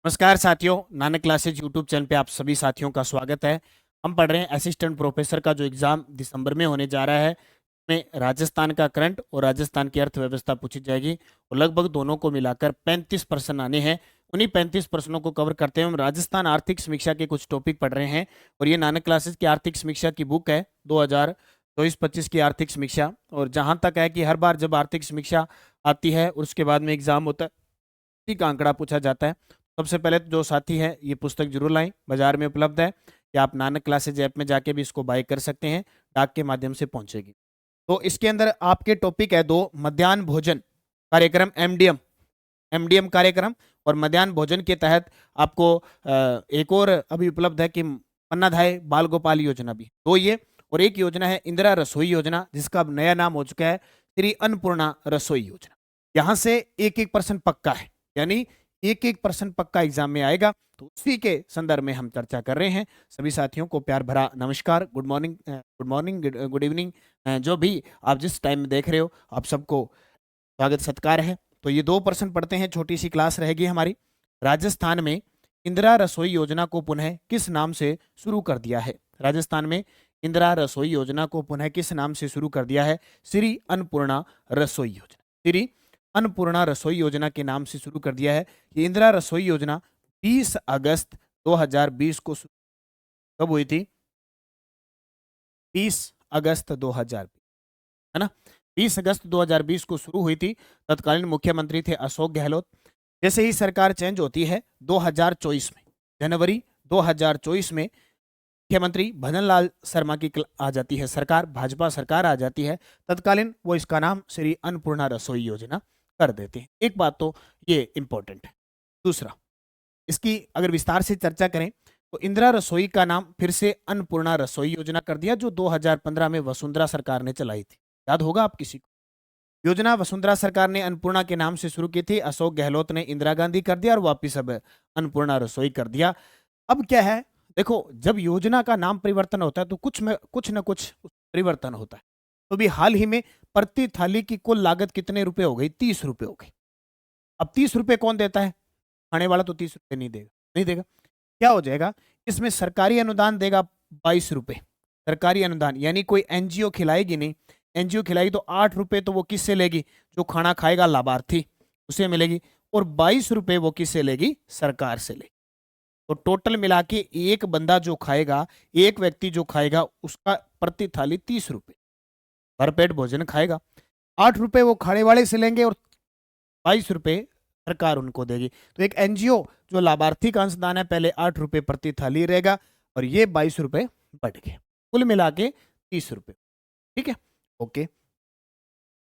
नमस्कार साथियों, Nanak classes YouTube channel पे आप सभी साथियों का स्वागत है। हम पढ़ रहे हैं असिस्टेंट प्रोफेसर का जो एग्जाम दिसंबर में होने जा रहा है। में राजस्थान का करंट और राजस्थान की अर्थव्यवस्था पूछी जाएगी और लगभग दोनों को मिलाकर 35 प्रश्न आने हैं। उन्हीं 35 प्रश्नों को कवर करते हुए हम राजस्थान आर्थिक समीक्षा के कुछ टॉपिक पढ़ रहे हैं। और ये नानक क्लासेज की आर्थिक समीक्षा की बुक है 2024-25 की आर्थिक समीक्षा। और जहां तक है कि हर बार जब आर्थिक समीक्षा आती है और उसके बाद में एग्जाम होता है, उसी का आंकड़ा पूछा जाता है। सबसे पहले तो जो साथी है ये पुस्तक जरूर लाएं, बाजार में उपलब्ध है या आप नानक क्लासेज ऐप में जाके भी इसको बाय कर सकते हैं, डाक के माध्यम से पहुंचेगी। तो इसके अंदर आपके टॉपिक है दो, मध्याह्न भोजन कार्यक्रम एमडीएम, एमडीएम कार्यक्रम। और मध्याह्न भोजन के तहत आपको एक और अभी उपलब्ध है कि अन्नाधाय बाल गोपाल योजना भी दो ये। और एक योजना है इंदिरा रसोई योजना, जिसका अब नया नाम हो चुका है श्री अन्नपूर्णा रसोई योजना। यहां से एक एक प्रश्न पक्का है, यानी एक एक प्रश्न पक्का एग्जाम में आएगा। तो उसी के संदर्भ में हम चर्चा कर रहे हैं। सभी साथियों को प्यार भरा नमस्कार, good morning, good morning, good evening, जो भी आप जिस टाइम में देख रहे हो, आप सबको स्वागत सत्कार है। तो ये दो प्रश्न पढ़ते हैं, छोटी सी क्लास रहेगी हमारी। राजस्थान में इंदिरा रसोई योजना को पुनः किस नाम से शुरू कर दिया है? राजस्थान में इंदिरा रसोई योजना को पुनः किस नाम से शुरू कर दिया है? श्री अन्नपूर्णा रसोई योजना, श्री अन्नपूर्णा रसोई योजना के नाम से शुरू कर दिया है। ये इंदिरा रसोई योजना 20 अगस्त 2020 को कब हुई थी? 20 अगस्त 2020, है ना? 20 अगस्त 2020 को शुरू हुई थी। तत्कालीन मुख्यमंत्री थे अशोक गहलोत। जैसे ही सरकार चेंज होती है 2024 में, जनवरी 2024 में मुख्यमंत्री भजन लाल शर्मा की आ जाती है सरकार, भाजपा सरकार आ जाती है। तत्कालीन वो इसका नाम श्री अन्नपूर्णा रसोई योजना कर देते हैं। एक बात तो ये इंपॉर्टेंट है। दूसरा, इसकी अगर विस्तार से चर्चा करें तो इंदिरा रसोई का नाम फिर से अन्नपूर्णा रसोई योजना कर दिया, जो 2015 में वसुंधरा सरकार ने चलाई थी। याद होगा आप किसी को? योजना वसुंधरा सरकार ने अन्नपूर्णा के नाम से शुरू की थी, अशोक गहलोत ने इंदिरा गांधी कर दिया और वापिस अब अन्नपूर्णा रसोई कर दिया। अब क्या है, देखो, जब योजना का नाम परिवर्तन होता है तो कुछ में कुछ ना कुछ परिवर्तन होता है। तो भी हाल ही में प्रति थाली की कुल लागत कितने रुपए हो गई? 30 रुपए हो गई। अब 30 रुपए कौन देता है? खाने वाला तो 30 रुपए नहीं देगा, नहीं देगा। क्या हो जाएगा? इसमें सरकारी अनुदान देगा 22 रुपए, सरकारी अनुदान, यानी कोई एनजीओ खिलाएगी नहीं। एनजीओ खिलाएगी तो 8 रुपए तो वो किससे लेगी? जो खाना खाएगा लाभार्थी, उसे मिलेगी। और 22 रुपए वो किससे लेगी? सरकार से लेगी। तो टोटल मिला के एक बंदा जो खाएगा, एक व्यक्ति जो खाएगा, उसका प्रति थाली 30 रुपए भरपेट भोजन खाएगा। 8 रुपए वो खाने वाले से लेंगे और 22 रुपए सरकार उनको देगी। तो एक एनजीओ जो लाभार्थी का अंशदान है, पहले 8 रुपए प्रति थाली रहेगा और ये 22 रुपए बढ़ गए, कुल मिला के 30 रुपए। ठीक है, ओके।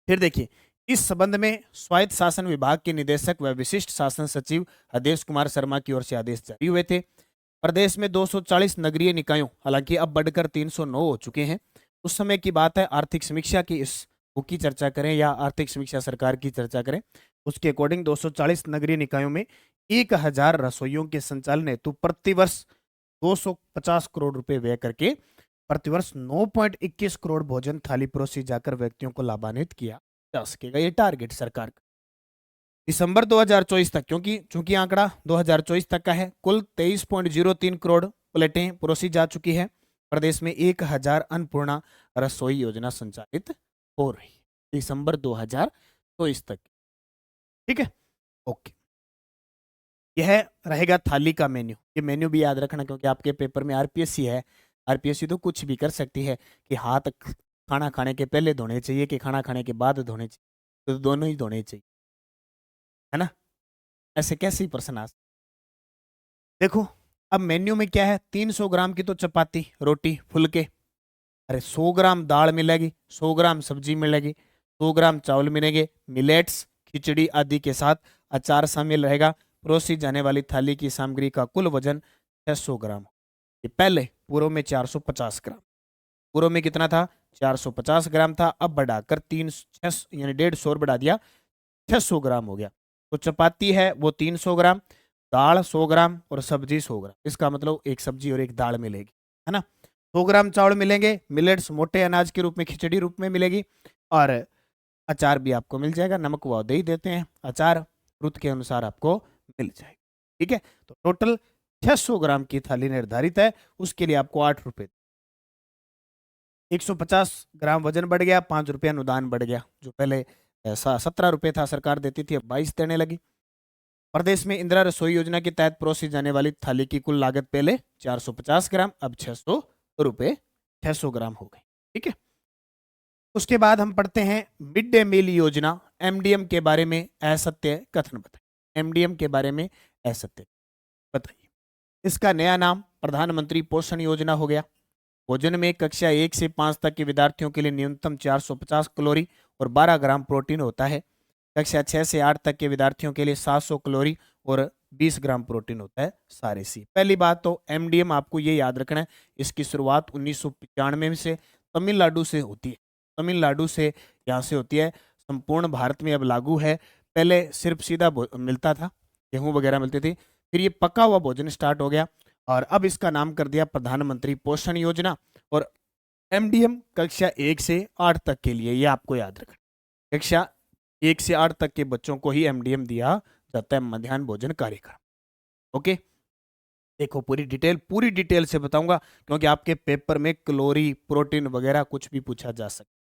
फिर देखिए, इस संबंध में स्वायत्त शासन विभाग के निदेशक व विशिष्ट शासन सचिव आदेश कुमार शर्मा की ओर से आदेश जारी हुए थे। प्रदेश में 240 नगरीय निकायों, हालांकि अब बढ़कर 309 हो चुके हैं। उस समय की बात है, आर्थिक समीक्षा की इस बुक की चर्चा करें या आर्थिक समीक्षा सरकार की चर्चा करें, उसके अकॉर्डिंग 240 नगरीय निकायों में 1000 रसोइयों के संचालन हेतु प्रतिवर्ष 250 करोड़ रुपए व्यय करके प्रतिवर्ष 9.21 करोड़ भोजन थाली परोसी जाकर व्यक्तियों को लाभान्वित किया जा सकेगा। ये टारगेट सरकार का दिसंबर 2024 तक, क्योंकि चूंकि आंकड़ा 2024 तक का है, कुल 23.03 करोड़ प्लेटें परोसी जा चुकी है। प्रदेश में 1000 अन्नपूर्णा रसोई योजना संचालित हो रही है दिसंबर 2024 तक। ठीक है, ओके। यह रहेगा थाली का मेन्यू। ये मेन्यू भी याद रखना, क्योंकि आपके पेपर में आरपीएससी है। आरपीएससी तो कुछ भी कर सकती है कि हाथ खाना खाने के पहले धोने चाहिए कि खाना खाने के बाद धोने चाहिए, तो दोनों ही धोने चाहिए, है ना? ऐसे कैसे ही प्रश्न आ सकते? देखो, अब मेन्यू में क्या है, 300 ग्राम की तो चपाती रोटी फुलके, अरे 100 ग्राम दाल मिलेगी, 100 ग्राम सब्जी मिलेगी, 100 ग्राम चावल मिलेंगे, मिलेट्स खिचड़ी आदि के साथ अचार शामिल रहेगा। परोसी जाने वाली थाली की सामग्री का कुल वजन 600 ग्राम। ये पहले पूर्व में 450 ग्राम, पूर्व में कितना था? 450 ग्राम था, अब बढ़ाकर 3 यानी 150 और बढ़ा दिया, 600 ग्राम हो गया। तो चपाती है वो 300 ग्राम, दाल 100 ग्राम और सब्जी 100 ग्राम। इसका मतलब एक सब्जी और एक दाल मिलेगी, है ना? 100 ग्राम चावल मिलेंगे, मिलेट्स मोटे अनाज के रूप में खिचड़ी रूप में मिलेगी, और अचार भी आपको मिल जाएगा। नमक वो दे ही देते हैं, अचार रुत के अनुसार आपको मिल जाएगा। ठीक है, तो टोटल 600 ग्राम की थाली निर्धारित है, उसके लिए आपको 8 रुपए। 150 ग्राम वजन बढ़ गया, 5 रुपये अनुदान बढ़ गया। जो पहले ऐसा 17 रुपये था सरकार देती थी, अब 22 देने लगी। प्रदेश में इंदिरा रसोई योजना के तहत परोसी जाने वाली थाली की कुल लागत पहले 450 ग्राम, अब 600 रुपये 600 ग्राम हो गई। ठीक है, उसके बाद हम पढ़ते हैं मिड डे मील योजना, एमडीएम के बारे में असत्य कथन बताइए। एमडीएम के बारे में असत्य बताइए। इसका नया नाम प्रधानमंत्री पोषण योजना हो गया। भोजन में कक्षा 1 से 5 तक के विद्यार्थियों के लिए न्यूनतम 450 कैलोरी और 12 ग्राम प्रोटीन होता है। कक्षा 6 से 8 तक के विद्यार्थियों के लिए 700 कैलोरी और 20 ग्राम प्रोटीन होता है। सारे सी। पहली बात तो एमडीएम आपको ये याद रखना है, इसकी शुरुआत 1995 से तमिलनाडु से होती है। तमिलनाडु से यहाँ से होती है, संपूर्ण भारत में अब लागू है। पहले सिर्फ सीधा मिलता था, गेहूं वगैरह मिलती थी, फिर ये पका हुआ भोजन स्टार्ट हो गया और अब इसका नाम कर दिया प्रधानमंत्री पोषण योजना। और एमडीएम कक्षा 1 से 8 तक के लिए, ये आपको याद रखना, कक्षा 1 से 8 तक के बच्चों को ही एमडीएम दिया जाता है, मध्याह्न भोजन कार्यक्रम। ओके, देखो पूरी डिटेल से बताऊंगा, क्योंकि आपके पेपर में कैलोरी प्रोटीन वगैरह कुछ भी पूछा जा सकता है।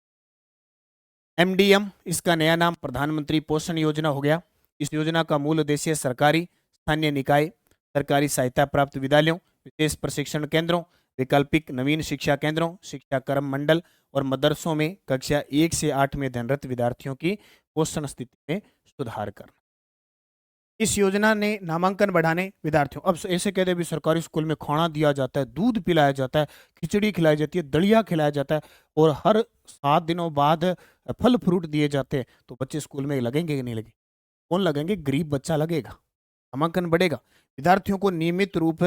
एमडीएम, इसका नया नाम प्रधानमंत्री पोषण योजना हो गया। इस योजना का मूल उद्देश्य सरकारी, स्थानीय निकाय, सरकारी सहायता प्राप्त विद्यालयों, विशेष प्रशिक्षण केंद्रों, वैकल्पिक नवीन शिक्षा केंद्रों, शिक्षा कर्म मंडल और मदरसों में कक्षा 1 से 8 में अध्ययनरत विद्यार्थियों की पोषण स्थिति में सुधार करना। इस योजना ने नामांकन बढ़ाने विद्यार्थियों, अब ऐसे कहते भी सरकारी स्कूल में खाना दिया जाता है, दूध पिलाया जाता है, खिचड़ी खिलाई जाती है, दलिया खिलाया जाता है और हर 7 दिनों बाद फल फ्रूट दिए जाते हैं, तो बच्चे स्कूल में लगेंगे कि नहीं लगेंगे? कौन लगेंगे? गरीब बच्चा लगेगा। नामांकन बढ़ेगा। विद्यार्थियों को नियमित रूप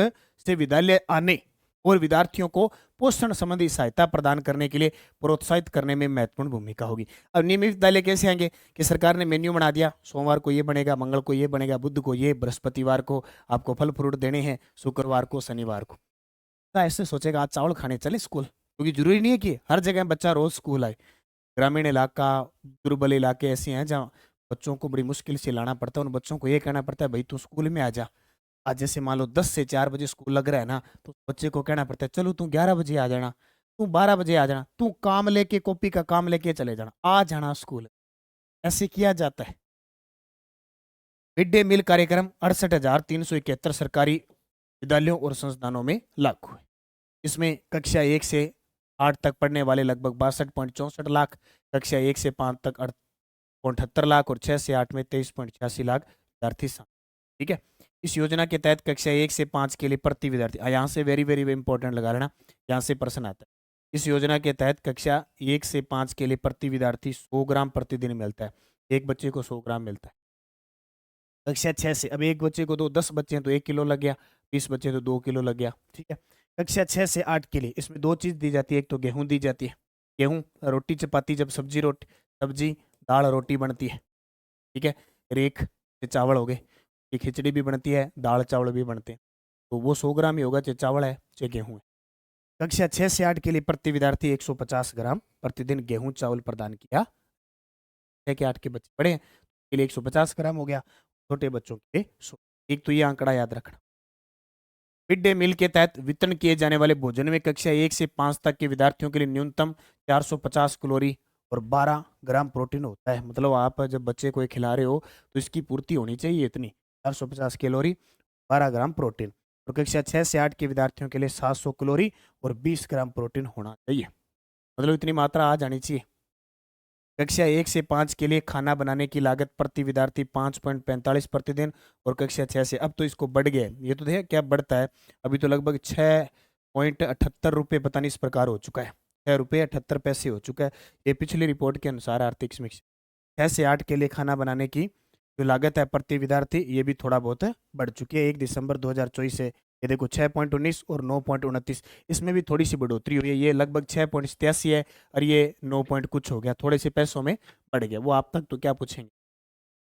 से विद्यालय आने और विद्यार्थियों को पोषण संबंधी सहायता प्रदान करने के लिए प्रोत्साहित करने में महत्वपूर्ण भूमिका होगी। अब नियमित विद्यालय कैसे आएंगे कि सरकार ने मेन्यू बना दिया, सोमवार को ये बनेगा, मंगल को ये बनेगा, बुध को ये, बृहस्पतिवार को आपको फल फ्रूट देने हैं, शुक्रवार को, शनिवार को। तो ऐसे सोचेगा आज चावल खाने चले स्कूल, क्योंकि जरूरी नहीं है कि हर जगह बच्चा रोज स्कूल आए। ग्रामीण इलाका, दुर्बल इलाके ऐसे हैं जहाँ बच्चों को बड़ी मुश्किल से लाना पड़ता है। उन बच्चों को ये कहना पड़ता है भाई तू स्कूल में आ जा। आज जैसे मान लो 10 से 4 बजे स्कूल लग रहा है ना, तो बच्चे को कहना पड़ता है चलो तू 11 बजे आ जाना, तू 12 बजे आ जाना, तू काम लेके, कॉपी का काम लेके चले जाना, आ जाना स्कूल। ऐसे किया जाता है। मिड डे मील कार्यक्रम 68,371 सरकारी विद्यालयों और संस्थानों में लागू है। इसमें कक्षा 1 से 8 तक पढ़ने वाले लगभग 62.64 लाख, कक्षा 1 से 5 तक 78 लाख और 6 से 8 में 23.86 लाख विद्यार्थी शामिल। ठीक है, इस योजना के तहत कक्षा 1 से 5 के लिए प्रति विद्यार्थी, यहाँ से वेरी वेरी इंपॉर्टेंट लगा लेना, यहाँ से प्रश्न आता है। इस योजना के तहत कक्षा 1 से 5 के लिए प्रति विद्यार्थी 100 ग्राम प्रतिदिन मिलता है। एक बच्चे को 100 ग्राम मिलता है। कक्षा 6 से, अब एक बच्चे को तो 10 बच्चे हैं तो 1 किलो लग गया, 20 बच्चे तो 2 किलो लग गया। ठीक है, कक्षा 6 से 8 के लिए इसमें 2 चीज़ दी जाती है, एक तो गेहूँ दी जाती है, गेहूँ, रोटी चपाती, जब सब्जी दाल रोटी बनती है। ठीक है, रेख से चावल हो गए, ये खिचड़ी भी बनती है, दाल चावल भी बनते हैं, तो वो 100 ग्राम ही होगा, चाहे चावल है चाहे गेहूँ है। कक्षा 6 से 8 के लिए प्रति विद्यार्थी 150 ग्राम प्रतिदिन गेहूँ चावल प्रदान किया। 6 के 8 के बच्चे बड़े हैं के लिए 150 ग्राम हो गया, छोटे बच्चों के लिए 100। एक तो ये आंकड़ा याद रखना। मिड डे मील के तहत वितरण किए जाने वाले भोजन में कक्षा 1 से 5 तक के विद्यार्थियों के लिए न्यूनतम 450 कैलोरी और 12 ग्राम प्रोटीन होता है। मतलब आप जब बच्चे को ये खिला रहे हो तो इसकी पूर्ति होनी चाहिए इतनी, 450 कैलोरी, 12 ग्राम प्रोटीन। और कक्षा 6 से 8 के विद्यार्थियों के लिए 700 कैलोरी और 20 ग्राम प्रोटीन होना चाहिए। मतलब इतनी मात्रा आ जानी चाहिए। कक्षा 1 से 5 के लिए खाना बनाने की लागत प्रति विद्यार्थी 5.45 प्रतिदिन और कक्षा 6 से, अब तो इसको बढ़ गया, ये तो देखिए क्या बढ़ता है, अभी तो लगभग 6.78 रुपये पता नहीं इस प्रकार हो चुका है, 6 रुपये 78 पैसे हो चुका है। ये पिछली रिपोर्ट के अनुसार आर्थिक समीक्षा। 6 से 8 के लिए खाना बनाने की जो लागत है प्रति विद्यार्थी, ये भी थोड़ा बहुत बढ़ चुकी है। 1 दिसंबर 2024 से ये देखो 6.19 और 9.29, इसमें भी थोड़ी सी बढ़ोतरी हुई है। ये लगभग 6.87 है और ये 9 पॉइंट कुछ हो गया, थोड़े से पैसों में बढ़ गया। वो आप तक तो क्या पूछेंगे।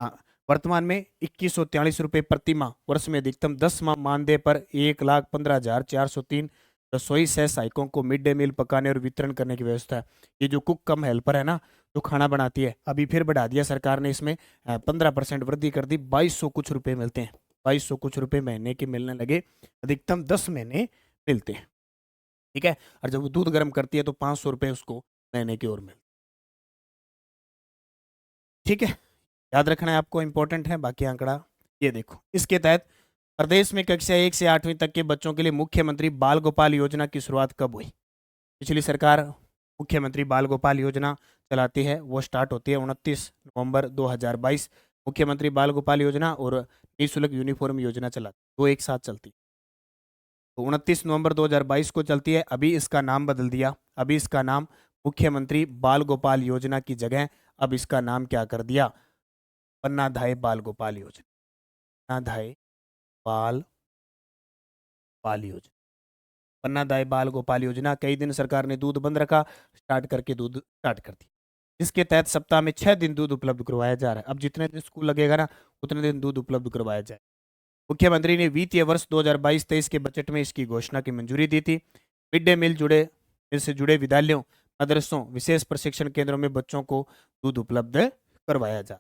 हाँ, वर्तमान में 2143 रुपये प्रति माह, वर्ष में अधिकतम 10 माह मानदेय पर 1,15,403 रसोई सह सहायकों को मिड डे मील पकाने और वितरण करने की व्यवस्था है। ये जो कुक कम हेल्पर है ना, जो खाना बनाती है, अभी फिर बढ़ा दिया सरकार ने, इसमें 15% वृद्धि कर दी, 2200 कुछ रुपए मिलते हैं। 2200 कुछ रुपए महीने के मिलने लगे, अधिकतम 10 महीने मिलते हैं। ठीक है, और जब वो दूध गर्म करती है तो 500 रुपए उसको महीने की ओर मिलते हैं। ठीक है, याद रखना है आपको, इंपॉर्टेंट है। बाकी आंकड़ा ये देखो, इसके तहत प्रदेश में कक्षा 1 से 8वीं तक के बच्चों के लिए मुख्यमंत्री बाल गोपाल योजना की शुरुआत कब हुई? पिछली सरकार मुख्यमंत्री बाल गोपाल योजना चलाती है, वो स्टार्ट होती है 29 नवंबर 2022। मुख्यमंत्री बाल गोपाल योजना और निःशुल्क यूनिफॉर्म योजना चलाती, वो एक साथ चलती। तो 29 नवंबर 2022 को चलती है। अभी इसका नाम बदल दिया, अभी इसका नाम मुख्यमंत्री बाल गोपाल योजना की जगह अब इसका नाम क्या कर दिया? पन्नाधाय बाल गोपाल योजना। पन्नाधाय बाल बाल योजना, पन्नाधाय बाल गोपाल योजना। कई दिन सरकार ने दूध बंद रखा, स्टार्ट करके दूध स्टार्ट कर दिया। इसके तहत सप्ताह में 6 दिन दूध उपलब्ध करवाया जा रहा है। अब जितने दिन स्कूल लगेगा ना, उतने दिन दूध उपलब्ध करवाया जाए। मुख्यमंत्री ने वित्तीय वर्ष 2022-23 के बजट में इसकी घोषणा की मंजूरी दी थी। मिड डे मील से जुड़े विद्यालयों, मदरसों, विशेष प्रशिक्षण केंद्रों में बच्चों को दूध उपलब्ध करवाया जा।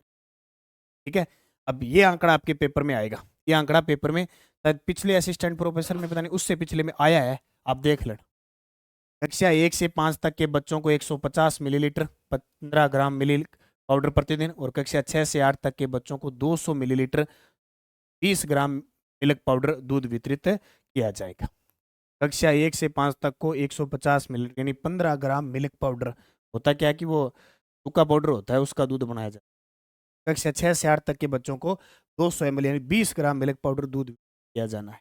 ठीक है, अब ये आंकड़ा आपके पेपर में आएगा। ये आंकड़ा पेपर में शायद पिछले असिस्टेंट प्रोफेसर में, पता नहीं उससे पिछले में आया है, आप देख लेना। कक्षा 1 से 5 तक के बच्चों को 150 मिलीलीटर 15 ग्राम मिल्क पाउडर प्रतिदिन, और कक्षा 6 से 8 तक के बच्चों को 200 मिलीलीटर 20 ग्राम मिल्क पाउडर दूध वितरित किया जाएगा। कक्षा 1 से 5 तक को 150 मिलीलीटर यानी 15 ग्राम मिल्क पाउडर, होता क्या है कि वो सूखा पाउडर होता है, उसका दूध बनाया जाए। कक्षा 6 से 8 तक के बच्चों को 200 ml यानी 20 ग्राम मिल्क पाउडर दूध दिया जाना है।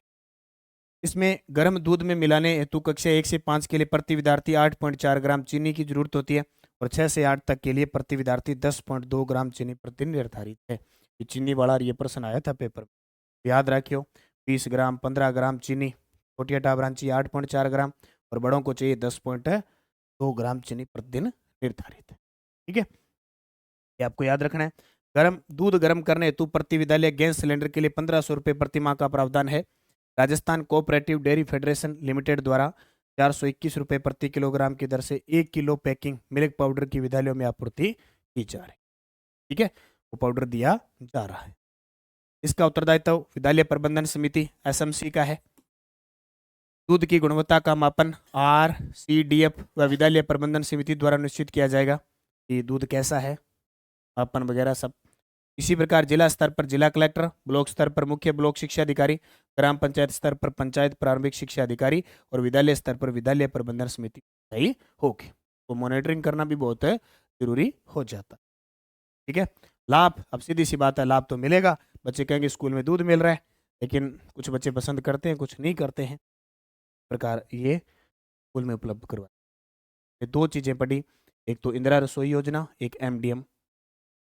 इसमें गर्म दूध में मिलाने हेतु कक्षा 1 से 5 के लिए प्रति विद्यार्थी 8.4 ग्राम चीनी की जरूरत होती है, और 6 से 8 तक के लिए प्रति विद्यार्थी 10.2 ग्राम चीनी प्रतिदिन निर्धारित है। ये चीनी वाला ये प्रश्न आया था पेपर में, याद रखियो। 20 ग्राम, 15 ग्राम चीनी, छोटी आटा ब्रांची 8.4 ग्राम, और बड़ों को चाहिए 10.2 ग्राम चीनी प्रतिदिन निर्धारित है। ठीक है, ये आपको याद रखना है। दूध गर्म करने हेतु प्रति विद्यालय गैस सिलेंडर के लिए 1500 रुपये प्रति माह का प्रावधान है। Rajasthan cooperative dairy federation limited द्वारा 421 रुपये प्रति किलोग्राम की दर से 1 किलो पैकिंग मिल्क पाउडर की विद्यालयों में आपूर्ति की जा रही है। ठीक है, वो पाउडर दिया जा रहा है। इसका उत्तरदायित्व विद्यालय प्रबंधन समिति एसएमसी का है। दूध की गुणवत्ता का मापन RCDF व विद्यालय प्रबंधन समिति द्वारा निश्चित किया जाएगा कि दूध कैसा है, मापन वगैरह सब। इसी प्रकार जिला स्तर पर जिला कलेक्टर, ब्लॉक स्तर पर मुख्य ब्लॉक शिक्षा अधिकारी, ग्राम पंचायत स्तर पर पंचायत प्रारंभिक शिक्षा अधिकारी, और विद्यालय स्तर पर विद्यालय प्रबंधन समिति सही होगी। तो मॉनिटरिंग करना भी बहुत जरूरी हो जाता। ठीक है, लाभ, अब सीधी सी बात है, लाभ तो मिलेगा। बच्चे कहेंगे स्कूल में दूध मिल रहा है, लेकिन कुछ बच्चे पसंद करते हैं, कुछ नहीं करते हैं। प्रकार ये स्कूल में उपलब्ध करवाए। ये 2 चीजें पढ़ी, एक तो इंदिरा रसोई योजना, एक MDM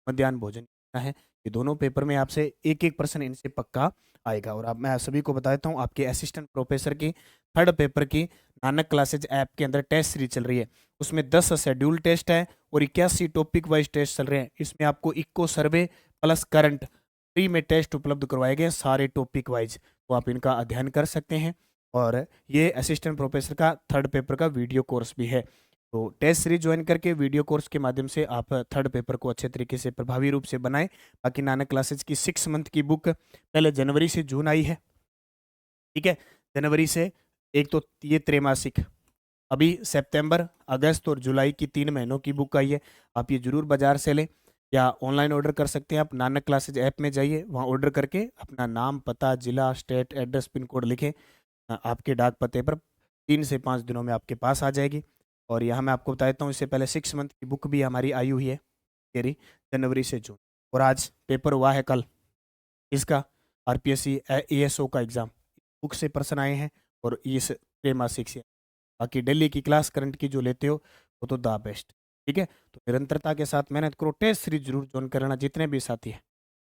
मध्याह्न भोजन योजना है। ये दोनों पेपर में आपसे एक एक प्रश्न इनसे पक्का आएगा। और अब मैं सभी को बताता हूँ, आपके असिस्टेंट प्रोफेसर की 3rd पेपर की नानक क्लासेज ऐप के अंदर टेस्ट सीरीज चल रही है। उसमें 10 शेड्यूल टेस्ट है और 81 टॉपिक वाइज टेस्ट चल रहे हैं। इसमें आपको इको सर्वे प्लस करंट फ्री में टेस्ट उपलब्ध करवाए गए, सारे टॉपिक वाइज। तो आप इनका अध्ययन कर सकते हैं। और ये असिस्टेंट प्रोफेसर का 3rd पेपर का वीडियो कोर्स भी है। तो टेस्ट सीरीज ज्वाइन करके वीडियो कोर्स के माध्यम से आप 3rd पेपर को अच्छे तरीके से प्रभावी रूप से बनाएं। बाकी नानक क्लासेज की 6 मंथ की बुक पहले जनवरी से जून आई है। ठीक है, जनवरी से एक तो ये त्रैमासिक, अभी सितंबर, अगस्त और जुलाई की 3 महीनों की बुक आई है। आप ये जरूर बाजार से लें या ऑनलाइन ऑर्डर कर सकते हैं। आप नानक क्लासेज ऐप में जाइए, वहाँ ऑर्डर करके अपना नाम, पता, जिला, स्टेट, एड्रेस, पिन कोड लिखें, आपके डाक पते पर 3 से 5 दिनों में आपके पास आ जाएगी। और यहाँ मैं आपको बता देता हूँ, इससे पहले 6 मंथ की बुक भी हमारी आई हुई है, तेरी जनवरी से जून। और आज पेपर हुआ है कल इसका RPSC ASO का एग्जाम, बुक से प्रश्न आए हैं और इस त्रैमासिक से। बाकी दिल्ली की क्लास करंट की जो लेते हो वो तो द बेस्ट। ठीक है, तो निरंतरता के साथ मेहनत करो। टेस्ट सीरीज जरूर ज्वाइन करना, जितने भी साथी हैं।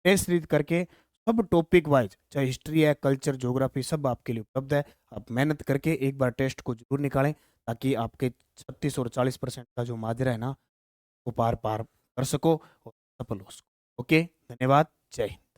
टेस्ट सीरीज करके सब टॉपिक वाइज, चाहे हिस्ट्री है, कल्चर, ज्योग्राफी, सब आपके लिए उपलब्ध है। आप मेहनत करके एक बार टेस्ट को जरूर निकालें, ताकि आपके 36 और 40% का जो माजरा है ना, वो पार कर सको और सफल हो सको। ओके, धन्यवाद, जय हिंद।